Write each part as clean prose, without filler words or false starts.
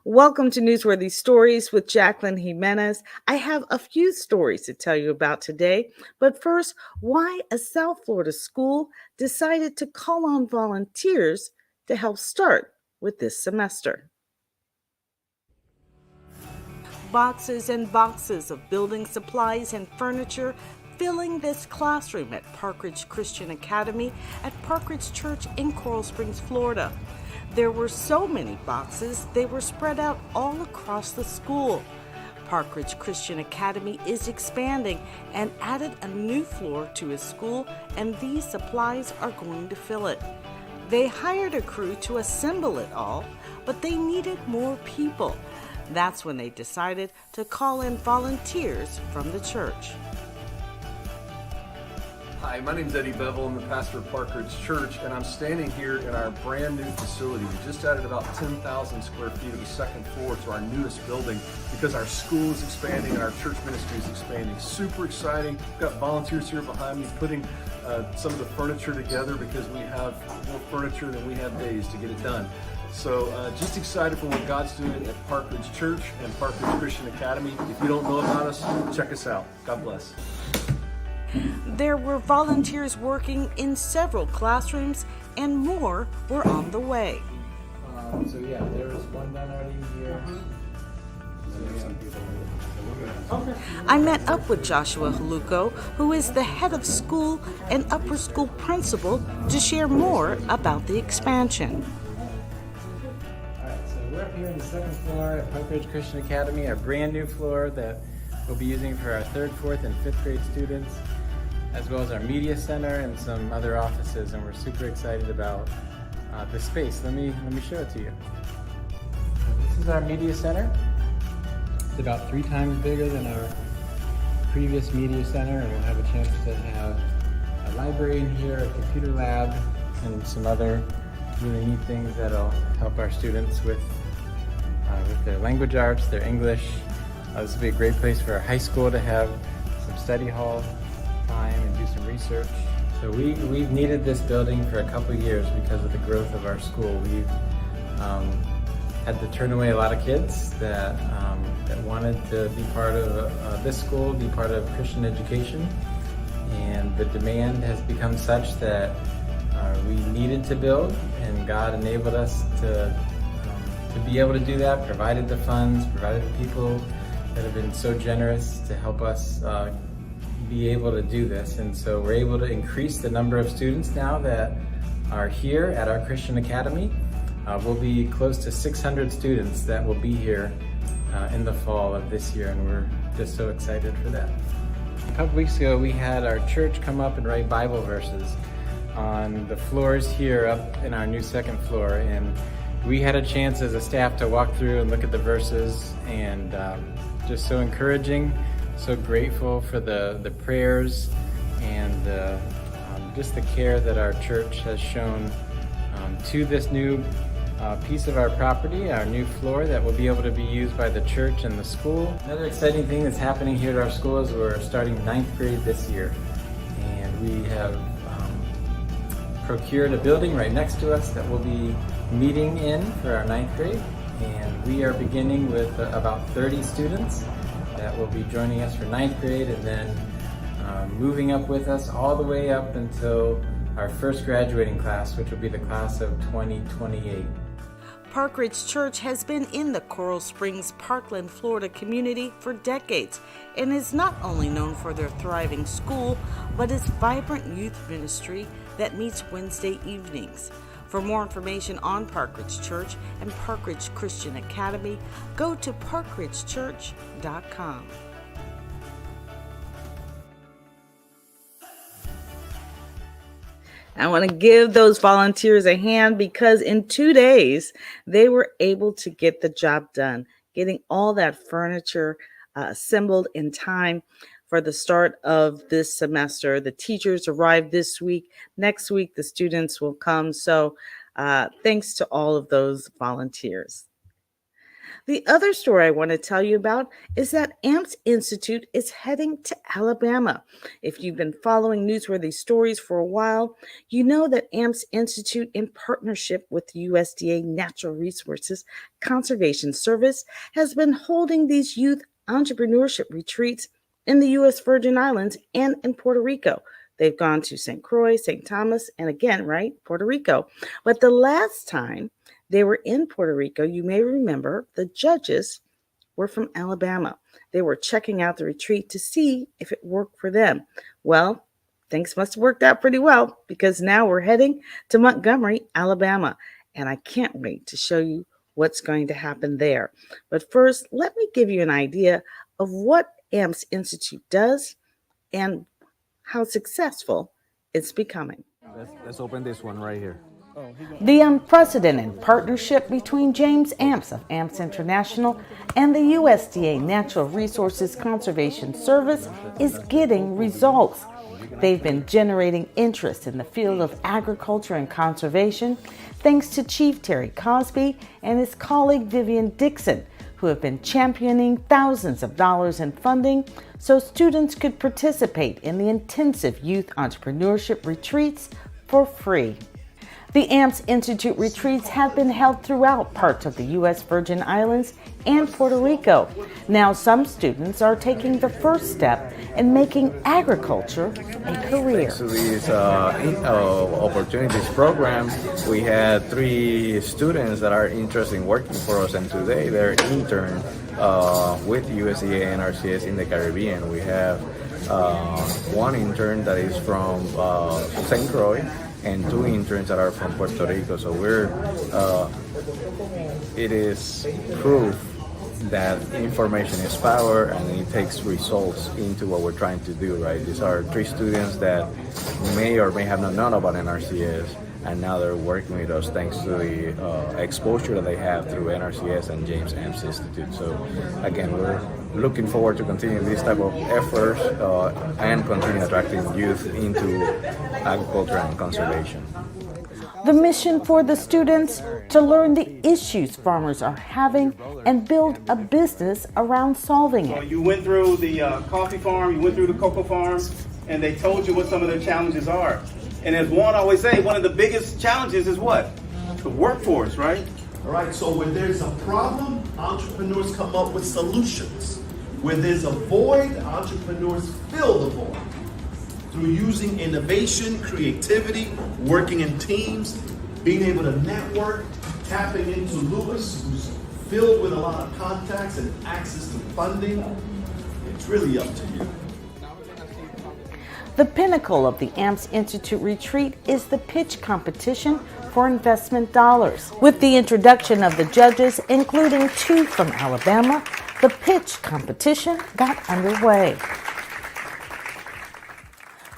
Welcome to Newsworthy Stories with Jacqueline Jimenez. I have a few stories to tell you about today, but first, why a South Florida school decided to call on volunteers to help start with this semester. Boxes and boxes of building supplies and furniture filling this classroom at Parkridge Christian Academy at Parkridge Church in Coral Springs, Florida. There were so many boxes, they were spread out all across the school. Parkridge Christian Academy is expanding and added a new floor to his school, and these supplies are going to fill it. They hired a crew to assemble it all, but they needed more people. That's when they decided to call in volunteers from the church. Hi, my name is Eddie Bevel. I'm the pastor of Parkridge Church, and I'm standing here in our brand new facility. We just added about 10,000 square feet of the second floor to our newest building because our school is expanding and our church ministry is expanding. Super exciting. We've got volunteers here behind me putting some of the furniture together because we have more furniture than we have days to get it done. So just excited for what God's doing at Parkridge Church and Parkridge Christian Academy. If you don't know about us, check us out. God bless. There were volunteers working in several classrooms, and more were on the way. There was one done already here. I met up with Joshua Haluko, who is the head of school and upper school principal, to share more about the expansion. Alright, so we're up here on the second floor at Parkridge Christian Academy, our brand new floor that we'll be using for our 3rd, 4th, and 5th grade students, as well as our media center and some other offices, and we're super excited about the space. Let me show it to you. This is our media center. It's about 3 times bigger than our previous media center, and we'll have a chance to have a library in here, a computer lab, and some other really neat things that'll help our students with their language arts, their English. This will be a great place for our high school to have some study hall time and do some research. So we've needed this building for a couple years because of the growth of our school. We've had to turn away a lot of kids that wanted to be part of this school, be part of Christian education, and the demand has become such that we needed to build, and God enabled us to be able to do that, provided the funds, provided the people that have been so generous to help us be able to do this. And so we're able to increase the number of students now that are here at our Christian Academy. We'll be close to 600 students that will be here in the fall of this year, and we're just so excited for that. A couple weeks ago, we had our church come up and write Bible verses on the floors here up in our new second floor, and we had a chance as a staff to walk through and look at the verses, and just so encouraging, so grateful for the prayers and just the care that our church has shown to this new piece of our property, our new floor that will be able to be used by the church and the school. Another exciting thing that's happening here at our school is we're starting 9th grade this year, and we have procured a building right next to us that we'll be meeting in for our 9th grade, and we are beginning with about 30 students that will be joining us for 9th grade, and then moving up with us all the way up until our first graduating class, which will be the class of 2028. Parkridge Church has been in the Coral Springs, Parkland, Florida community for decades and is not only known for their thriving school, but its vibrant youth ministry that meets Wednesday evenings. For more information on Parkridge Church and Parkridge Christian Academy, go to parkridgechurch.com. I want to give those volunteers a hand because in 2 days, they were able to get the job done, getting all that furniture assembled in time for the start of this semester. The teachers arrived this week. Next week, the students will come. So thanks to all of those volunteers. The other story I want to tell you about is that AMPS Institute is heading to Alabama. If you've been following Newsworthy stories for a while, you know that AMPS Institute, in partnership with the USDA Natural Resources Conservation Service, has been holding these youth entrepreneurship retreats in the U.S. Virgin Islands and in Puerto Rico. They've gone to St. Croix, St. Thomas, and again, right, Puerto Rico. But the last time they were in Puerto Rico, you may remember the judges were from Alabama. They were checking out the retreat to see if it worked for them. Well, things must have worked out pretty well because now we're heading to Montgomery, Alabama. And I can't wait to show you what's going to happen there. But first, let me give you an idea of what AMPS Institute does and how successful it's becoming. Let's open this one right here. The unprecedented partnership between James Amps of Amps International and the USDA Natural Resources Conservation Service is getting results. They've been generating interest in the field of agriculture and conservation thanks to Chief Terry Cosby and his colleague Vivian Dixon, who have been championing thousands of dollars in funding so students could participate in the intensive youth entrepreneurship retreats for free. The AMPS Institute retreats have been held throughout parts of the U.S. Virgin Islands and Puerto Rico. Now some students are taking the first step in making agriculture a career. Thanks to these opportunities program, we had 3 students that are interested in working for us, and today they're intern with USDA and NRCS in the Caribbean. We have one intern that is from St. Croix, and 2 interns that are from Puerto Rico. So it is proof that information is power and it takes results into what we're trying to do, right? These are 3 students that may or may have not known about NRCS, and now they're working with us thanks to the exposure that they have through NRCS and James Amps Institute. So again, we're looking forward to continuing this type of efforts and continue attracting youth into agriculture and conservation. The mission for the students to learn the issues farmers are having and build a business around solving it. You went through the coffee farm, you went through the cocoa farm, and they told you what some of their challenges are. And as Juan always say, one of the biggest challenges is what? The workforce, right? All right, so when there's a problem, entrepreneurs come up with solutions. Where there's a void, entrepreneurs fill the void. Through using innovation, creativity, working in teams, being able to network, tapping into Lewis, who's filled with a lot of contacts and access to funding. It's really up to you. The pinnacle of the AMPS Institute retreat is the pitch competition for investment dollars. With the introduction of the judges, including 2 from Alabama, the pitch competition got underway.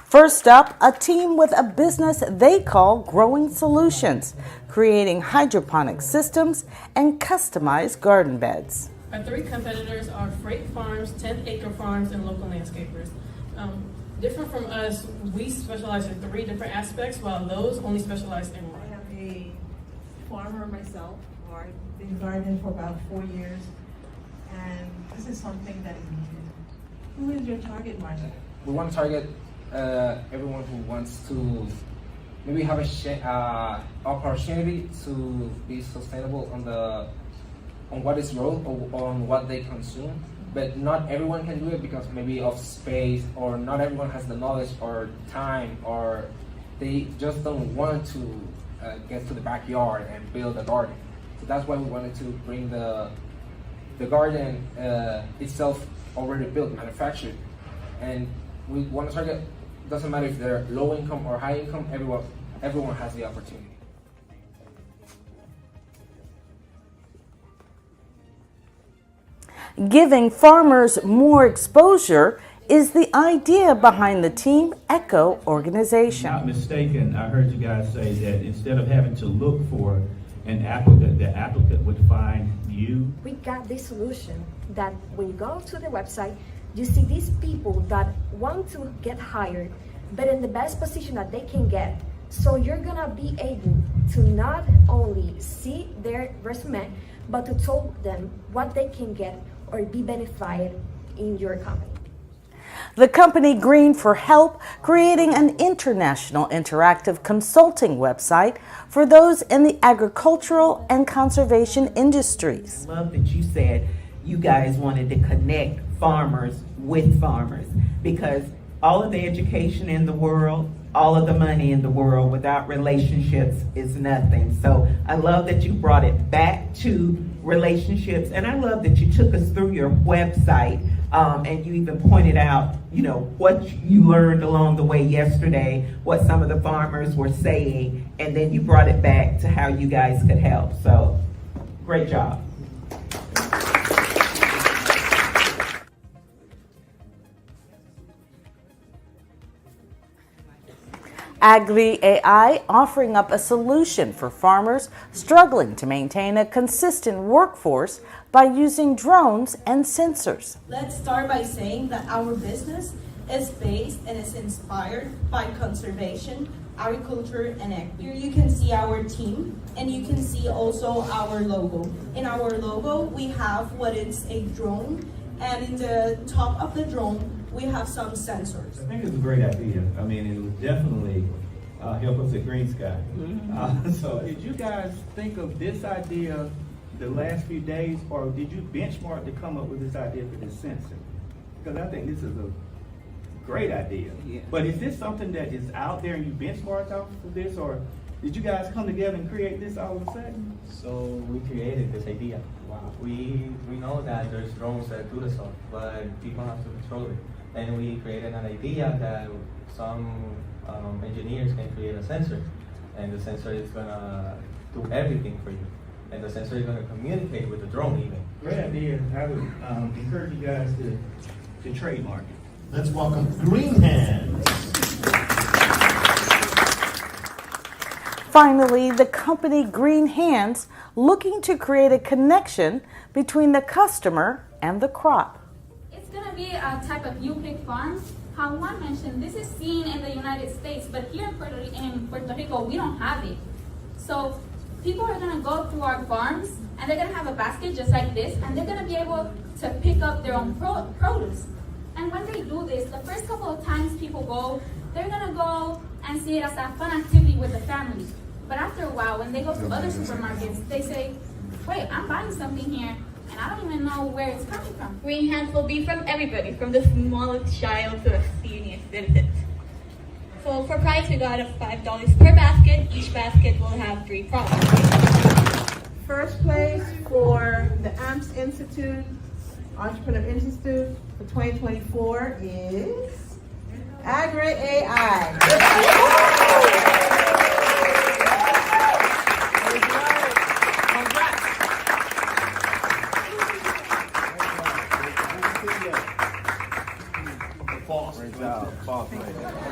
First up, a team with a business they call Growing Solutions, creating hydroponic systems and customized garden beds. Our 3 competitors are freight farms, 10-acre farms, and local landscapers. Different from us, we specialize in 3 different aspects, while those only specialize in 1. I am a farmer myself, or I've been gardening for about 4 years, and this is something that is needed. Who is your target market? We want to target everyone who wants to maybe have a opportunity to be sustainable on what is grown or on what they consume. But not everyone can do it because maybe of space, or not everyone has the knowledge or time, or they just don't want to get to the backyard and build a garden. So that's why we wanted to bring the garden itself already built, manufactured. And we want to target, doesn't matter if they're low income or high income, everyone has the opportunity. Giving farmers more exposure is the idea behind the Team Echo organization. Not mistaken, I heard you guys say that instead of having to look for an applicant, the applicant would find you. We got this solution that when you go to the website, you see these people that want to get hired, but in the best position that they can get. So you're gonna be able to not only see their resume, but to tell them what they can get or be benefited in your company. The company Green for Help, creating an international interactive consulting website for those in the agricultural and conservation industries. I love that you said you guys wanted to connect farmers with farmers, because all of the education in the world, all of the money in the world, without relationships is nothing. So I love that you brought it back to relationships, and I love that you took us through your website, and you even pointed out, what you learned along the way yesterday, what some of the farmers were saying, and then you brought it back to how you guys could help. So great job. Agri AI offering up a solution for farmers struggling to maintain a consistent workforce by using drones and sensors. Let's start by saying that our business is based and is inspired by conservation, agriculture, and ag. Here you can see our team, and you can see also our logo. In our logo, we have what is a drone, and in the top of the drone, we have some sensors. I think it's a great idea. I mean, it would definitely help us at Green Sky. So did you guys think of this idea the last few days, or did you benchmark to come up with this idea for this sensor? Because I think this is a great idea. Yeah. But is this something that is out there and you benchmarked off of this, or did you guys come together and create this all of a sudden? So we created this idea. Wow. We know that there's drones that do the stuff, but people have to control it. And we created an idea that some engineers can create a sensor, and the sensor is gonna do everything for you. And the sensor is gonna communicate with the drone even. Great idea. I would encourage you guys to trademark it. Let's welcome Green Hands. Finally, the company Green Hands looking to create a connection between the customer and the crop. It's going to be a type of U-pick farm. How Juan mentioned, this is seen in the United States, but here in Puerto Rico, we don't have it. So people are going to go through our farms, and they're going to have a basket just like this, and they're going to be able to pick up their own produce. And when they do this, the first couple of times people go, they're going to go and see it as a fun activity with the family. But after a while, when they go to other supermarkets, they say, wait, I'm buying something here, and I don't even know where it's coming from. Green Hands will be from everybody, from the smallest child to the senior citizens. So for price, we got $5 per basket. Each basket will have 3 products. First place for the AMPS Institute, Entrepreneur Institute for 2024 is Agri AI.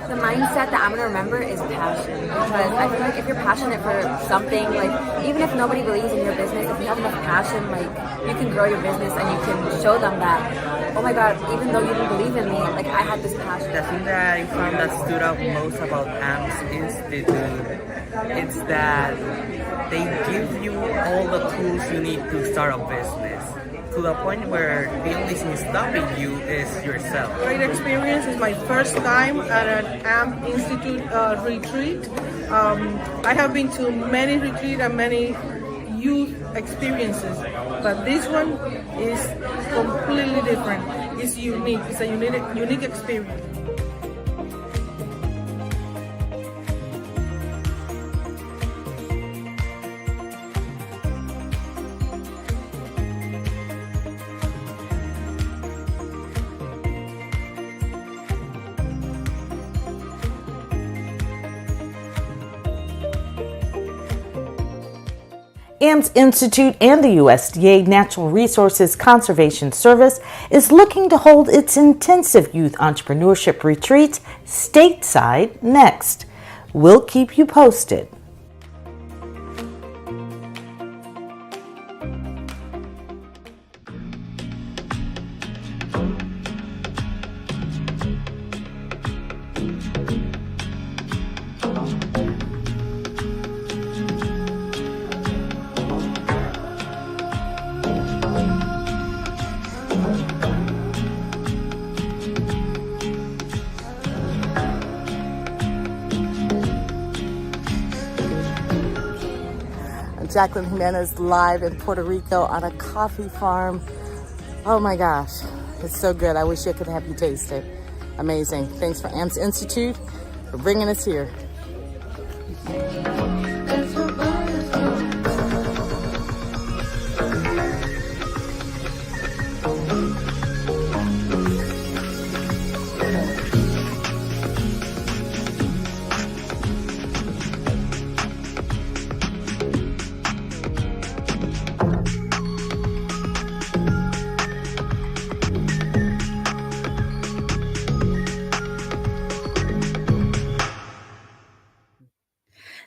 The mindset that I'm going to remember is passion, because I feel like if you're passionate for something, like even if nobody believes in your business, if you have enough passion, like you can grow your business and you can show them that, oh my God, even though you didn't believe in me, like I had this passion. The thing that I found that stood out most about AMPS is it's that they give you all the tools you need to start a business, to the point where the only thing stopping you is yourself. Great experience. It's my first time at an AMP Institute retreat. I have been to many retreats and many youth experiences, but this one is completely different. It's unique. It's a unique experience. AMPS Institute and the USDA Natural Resources Conservation Service is looking to hold its intensive youth entrepreneurship retreat stateside next. We'll keep you posted. Jacqueline Jimenez live in Puerto Rico on a coffee farm. Oh my gosh, it's so good. I wish I could have you taste it. Amazing. Thanks for AMPS Institute for bringing us here.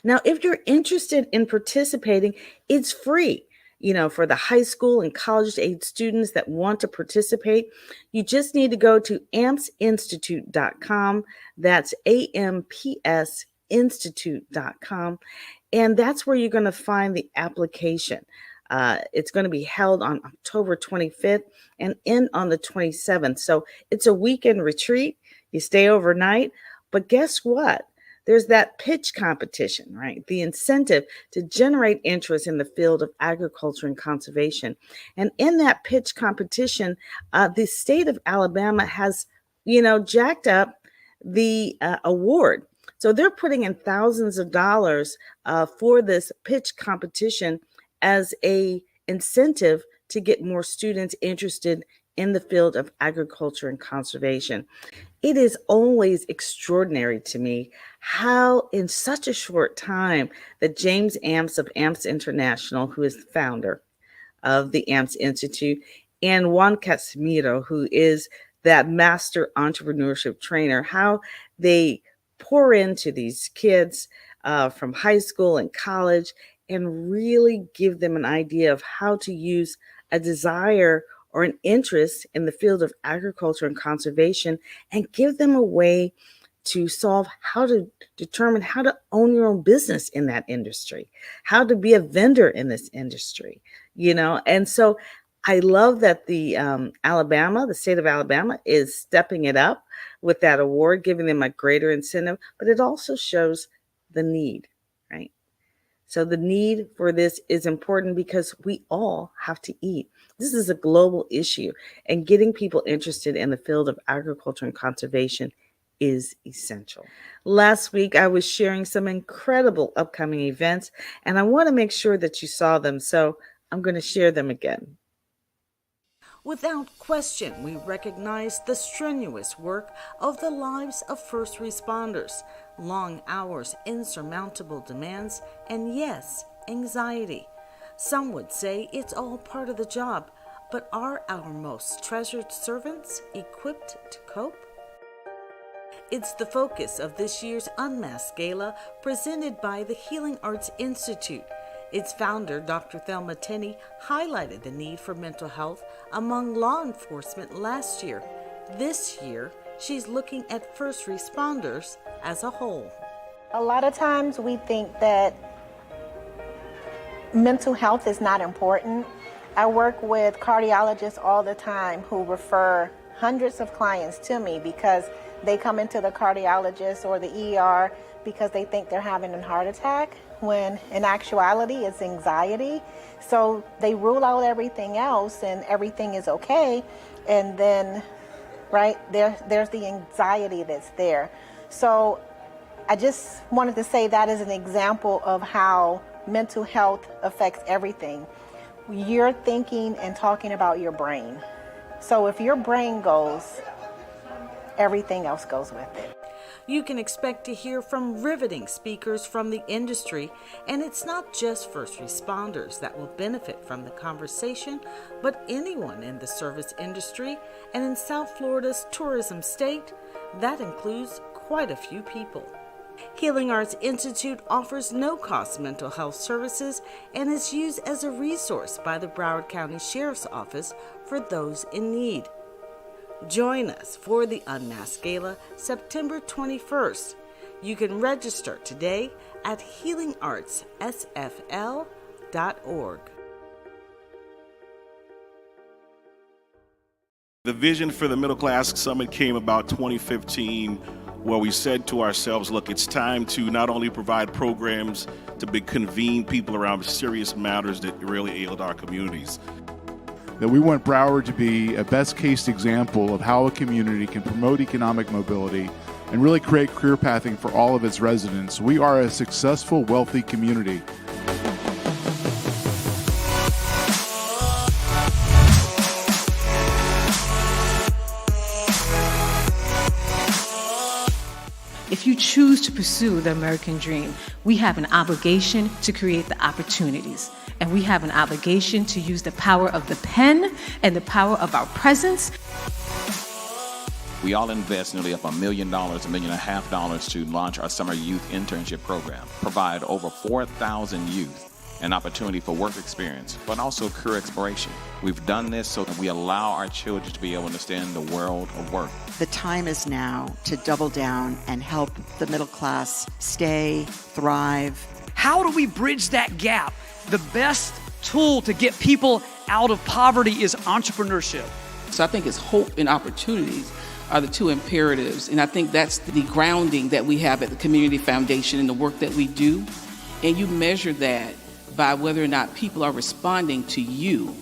Now, if you're interested in participating, it's free. For the high school and college-age students that want to participate, you just need to go to ampsinstitute.com. That's ampsinstitute.com. And that's where you're going to find the application. It's going to be held on October 25th and end on the 27th. So it's a weekend retreat. You stay overnight. But guess what? There's that pitch competition, right? The incentive to generate interest in the field of agriculture and conservation. And in that pitch competition, the state of Alabama has, jacked up the award. So they're putting in thousands of dollars for this pitch competition as a incentive to get more students interested in the field of agriculture and conservation. It is always extraordinary to me how in such a short time that James Amps of Amps International, who is the founder of the Amps Institute, and Juan Casimiro, who is that master entrepreneurship trainer, how they pour into these kids from high school and college and really give them an idea of how to use a desire or an interest in the field of agriculture and conservation and give them a way to solve how to determine how to own your own business in that industry, how to be a vendor in this industry, And so I love that the state of Alabama is stepping it up with that award, giving them a greater incentive, but it also shows the need, right? So the need for this is important because we all have to eat. This is a global issue, and getting people interested in the field of agriculture and conservation is essential. Last week, I was sharing some incredible upcoming events, and I want to make sure that you saw them, so I'm going to share them again. Without question, we recognize the strenuous work of the lives of first responders, long hours, insurmountable demands, and yes, anxiety. Some would say it's all part of the job, but are our most treasured servants equipped to cope? It's the focus of this year's Unmasked Gala presented by the Healing Arts Institute. Its founder, Dr. Thelma Tenney, highlighted the need for mental health among law enforcement last year. This year, she's looking at first responders as a whole. A lot of times we think that mental health is not important. I work with cardiologists all the time who refer hundreds of clients to me because they come into the cardiologist or the ER because they think they're having a heart attack, when in actuality it's anxiety. So they rule out everything else and everything is okay, and then there's the anxiety that's there. So I just wanted to say that is an example of how mental health affects everything. You're thinking and talking about your brain. So if your brain goes, everything else goes with it. You can expect to hear from riveting speakers from the industry, and it's not just first responders that will benefit from the conversation, but anyone in the service industry, and in South Florida's tourism state, that includes quite a few people. Healing Arts Institute offers no-cost mental health services and is used as a resource by the Broward County Sheriff's Office for those in need. Join us for the Unmasked Gala, September 21st. You can register today at healingartssfl.org. The vision for the Middle Class Summit came about 2015 where we said to ourselves, look, it's time to not only provide programs to convene people around serious matters that really ailed our communities. That we want Broward to be a best case example of how a community can promote economic mobility and really create career pathing for all of its residents. We are a successful, wealthy community. If you choose to pursue the American dream, we have an obligation to create the opportunities. And we have an obligation to use the power of the pen and the power of our presence. We all invest nearly up $1 million, $1.5 million to launch our summer youth internship program, provide over 4,000 youth an opportunity for work experience, but also career exploration. We've done this so that we allow our children to be able to understand the world of work. The time is now to double down and help the middle class stay, thrive. How do we bridge that gap? The best tool to get people out of poverty is entrepreneurship. So I think it's hope and opportunities are the two imperatives. And I think that's the grounding that we have at the Community Foundation in the work that we do. And you measure that by whether or not people are responding to you.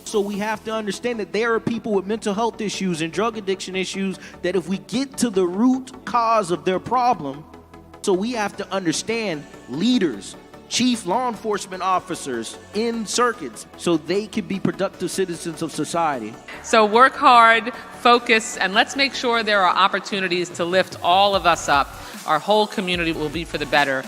So we have to understand that there are people with mental health issues and drug addiction issues that if we get to the root cause of their problem, so we have to understand leaders, chief law enforcement officers in circuits so they can be productive citizens of society. So work hard, focus, and let's make sure there are opportunities to lift all of us up. Our whole community will be for the better.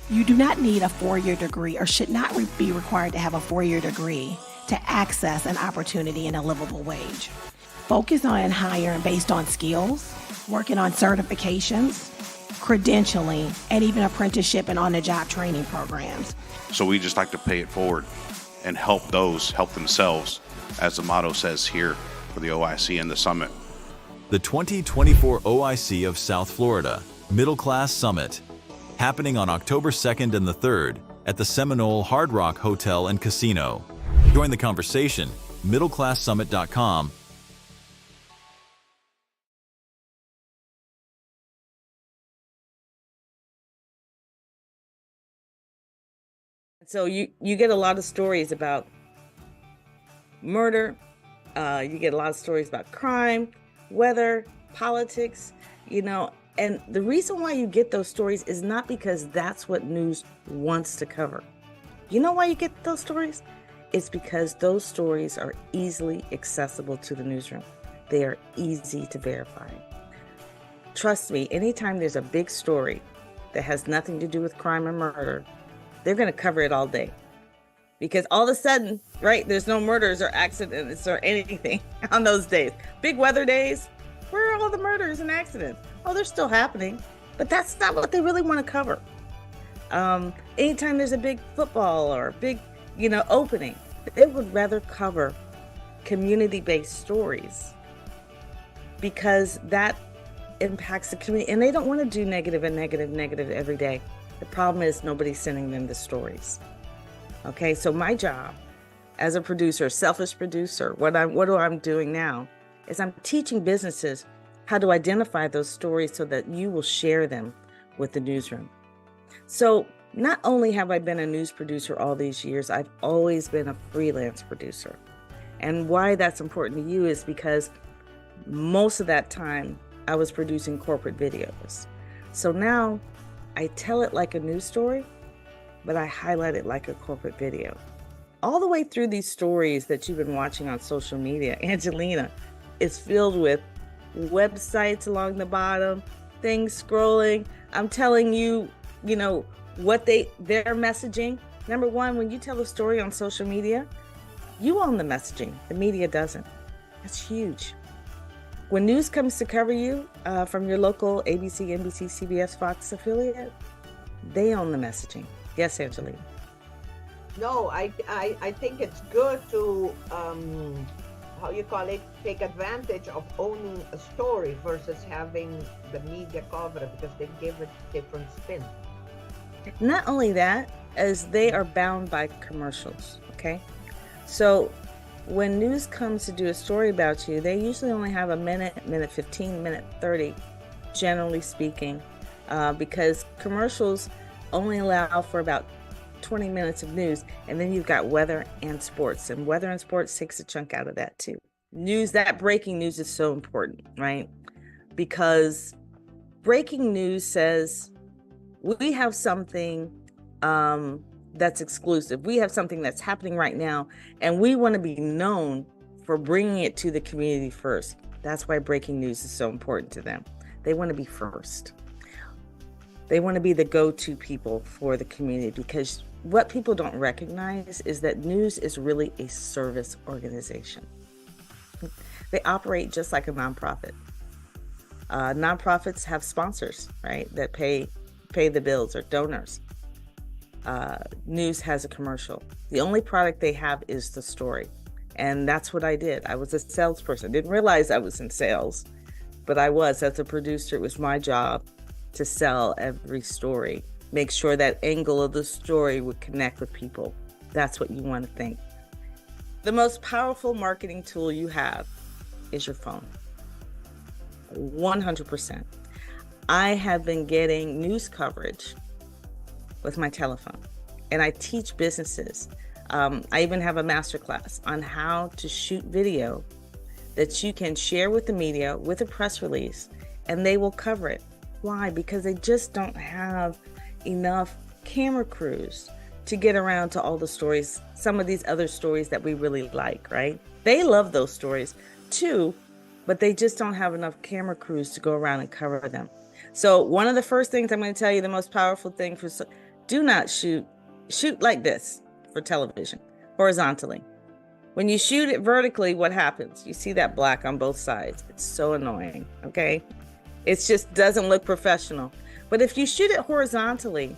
You do not need a four-year degree or should not be required to have a four-year degree to access an opportunity in a livable wage. Focus on hiring based on skills, working on certifications, credentialing, and even apprenticeship and on-the-job training programs. So we just like to pay it forward and help those help themselves, as the motto says here for the OIC and the summit. The 2024 OIC of South Florida Middle Class Summit, happening on October 2nd and the 3rd at the Seminole Hard Rock Hotel and Casino. Join the conversation, middleclasssummit.com. So you get a lot of stories about murder, you get a lot of stories about crime, weather, politics, and the reason why you get those stories is not because that's what news wants to cover. You know why you get those stories? It's because those stories are easily accessible to the newsroom. They are easy to verify. Trust me, anytime there's a big story that has nothing to do with crime or murder, they're going to cover it all day. Because all of a sudden, right, there's no murders or accidents or anything on those days. Big weather days, where are all the murders and accidents? Oh, they're still happening, but that's not what they really want to cover. Anytime there's a big football or big, opening, they would rather cover community-based stories because that impacts the community. And they don't want to do negative every day. The problem is nobody's sending them the stories. Okay, so my job as a producer, selfish producer, what I'm doing now is I'm teaching businesses how to identify those stories so that you will share them with the newsroom. So not only have I been a news producer all these years, I've always been a freelance producer. And why that's important to you is because most of that time I was producing corporate videos. So now I tell it like a news story, but I highlight it like a corporate video. All the way through these stories that you've been watching on social media, Angelina is filled with websites along the bottom, things scrolling. I'm telling you, what their messaging. Number one, when you tell a story on social media, you own the messaging. The media doesn't. That's huge. When news comes to cover you from your local ABC, NBC, CBS, Fox affiliate, they own the messaging. Yes, Angelina. No, I think it's good to, take advantage of owning a story versus having the media cover it because they give it different spin. Not only that, as they are bound by commercials, okay? So when news comes to do a story about you, they usually only have a minute, minute 15, minute 30 generally speaking, because commercials only allow for about 20 minutes of news, and then you've got weather and sports, and weather and sports takes a chunk out of that too. News, that breaking news is so important, right? Because breaking news says we have something that's exclusive. We have something that's happening right now, and we want to be known for bringing it to the community first. That's why breaking news is so important to them. They want to be first. They want to be the go-to people for the community, because what people don't recognize is that news is really a service organization. They operate just like a nonprofit. Nonprofits have sponsors, right, that pay the bills, or donors. News has a commercial. The only product they have is the story. And that's what I did. I was a salesperson. Didn't realize I was in sales, but I was. As a producer, it was my job to sell every story. Make sure that angle of the story would connect with people. That's what you want to think. The most powerful marketing tool you have is your phone. 100%. I have been getting news coverage with my telephone, and I teach businesses. I even have a masterclass on how to shoot video that you can share with the media with a press release, and they will cover it. Why? Because they just don't have enough camera crews to get around to all the stories, some of these other stories that we really like, right? They love those stories too, but they just don't have enough camera crews to go around and cover them. So one of the first things I'm going to tell you, the most powerful thing for, do not shoot like this for television, horizontally. When you shoot it vertically, what happens? You see that black on both sides. It's so annoying, okay? It just doesn't look professional. But if you shoot it horizontally,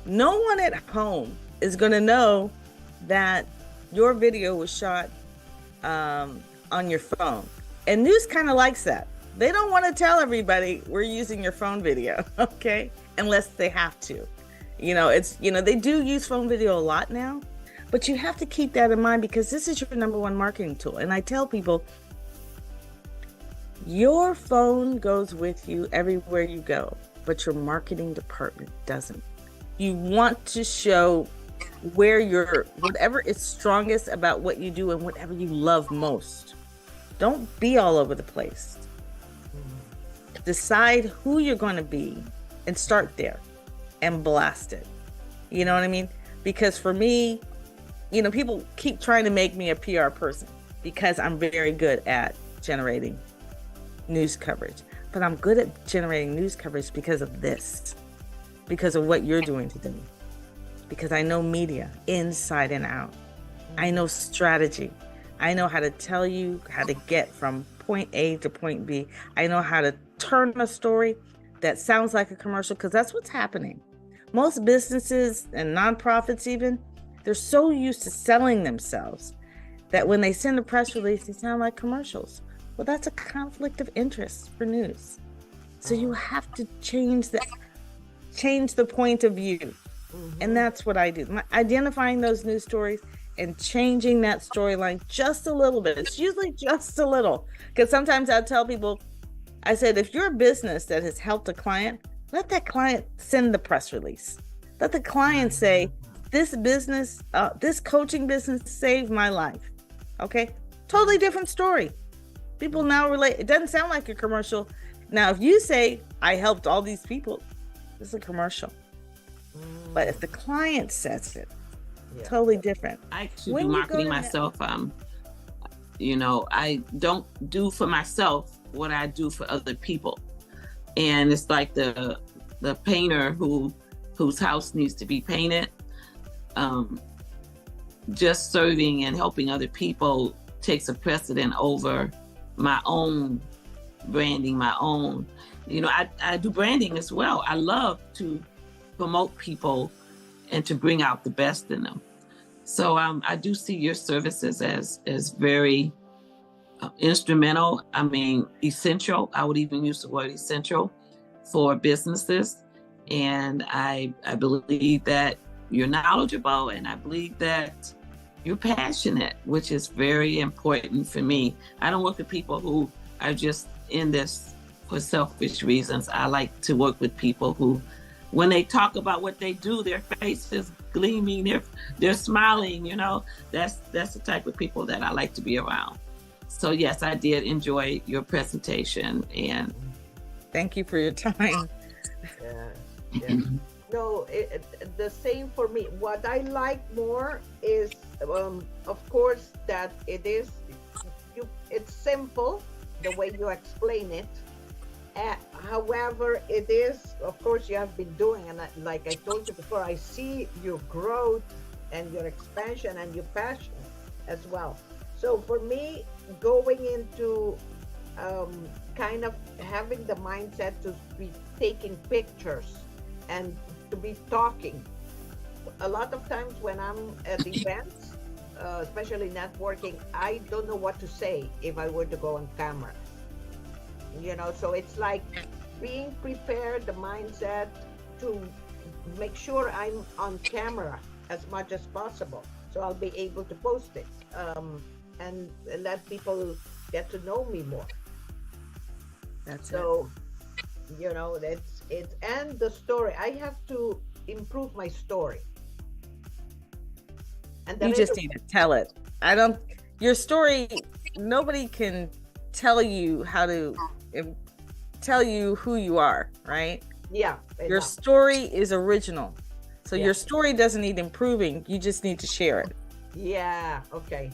no one at home is going to know that your video was shot on your phone. And news kind of likes that. They don't want to tell everybody we're using your phone video, okay? Unless they have to. They do use phone video a lot now, but you have to keep that in mind, because this is your number one marketing tool. And I tell people, your phone goes with you everywhere you go, but your marketing department doesn't. You want to show whatever is strongest about what you do and whatever you love most. Don't be all over the place. Decide who you're going to be and start there and blast it. You know what I mean? Because for me, people keep trying to make me a PR person because I'm very good at generating news coverage. But I'm good at generating news coverage because of this, because of what you're doing today. Because I know media inside and out. I know strategy. I know how to tell you how to get from point A to point B. I know how to turn a story that sounds like a commercial, because that's what's happening. Most businesses and nonprofits even, they're so used to selling themselves that when they send a press release, they sound like commercials. Well, that's a conflict of interest for news. So you have to change the point of view. And that's what I do. Identifying those news stories and changing that storyline just a little bit. It's usually just a little. Because sometimes I'll tell people, I said, if you're a business that has helped a client, let that client send the press release. Let the client say, this business, this coaching business saved my life. Okay? Totally different story. People now relate. It doesn't sound like a commercial. Now, if you say, I helped all these people, this is a commercial. But if the client says it, totally different. I actually do marketing myself. I don't do for myself what I do for other people. And it's like the painter whose house needs to be painted. Just serving and helping other people takes a precedent over my own branding, my own. I do branding as well. I love to promote people and to bring out the best in them. So I do see your services as very instrumental. I mean, essential. I would even use the word essential for businesses. And I believe that you're knowledgeable, and I believe that you're passionate, which is very important for me. I don't work with people who are just in this for selfish reasons. I like to work with people who, when they talk about what they do, their face is gleaming, they're smiling, you know. That's the type of people that I like to be around. So yes, I did enjoy your presentation, and thank you for your time. Yeah. No, the same for me. What I like more is, of course, that it's simple, the way you explain it. However, it is, of course, you have been doing, and like I told you before, I see your growth and your expansion and your passion as well. So for me, going into kind of having the mindset to be taking pictures and to be talking. A lot of times when I'm at events, especially networking, I don't know what to say if I were to go on camera. You know, so it's like being prepared, the mindset to make sure I'm on camera as much as possible, so I'll be able to post it and let people get to know me more. That's so you know, it's and the story, I have to improve my story, and You just need to tell it. Your story, nobody can tell you how to tell you who you are, right? Yeah. Your story is original. So Yeah. your story doesn't need improving. You just need to share it. Yeah, okay.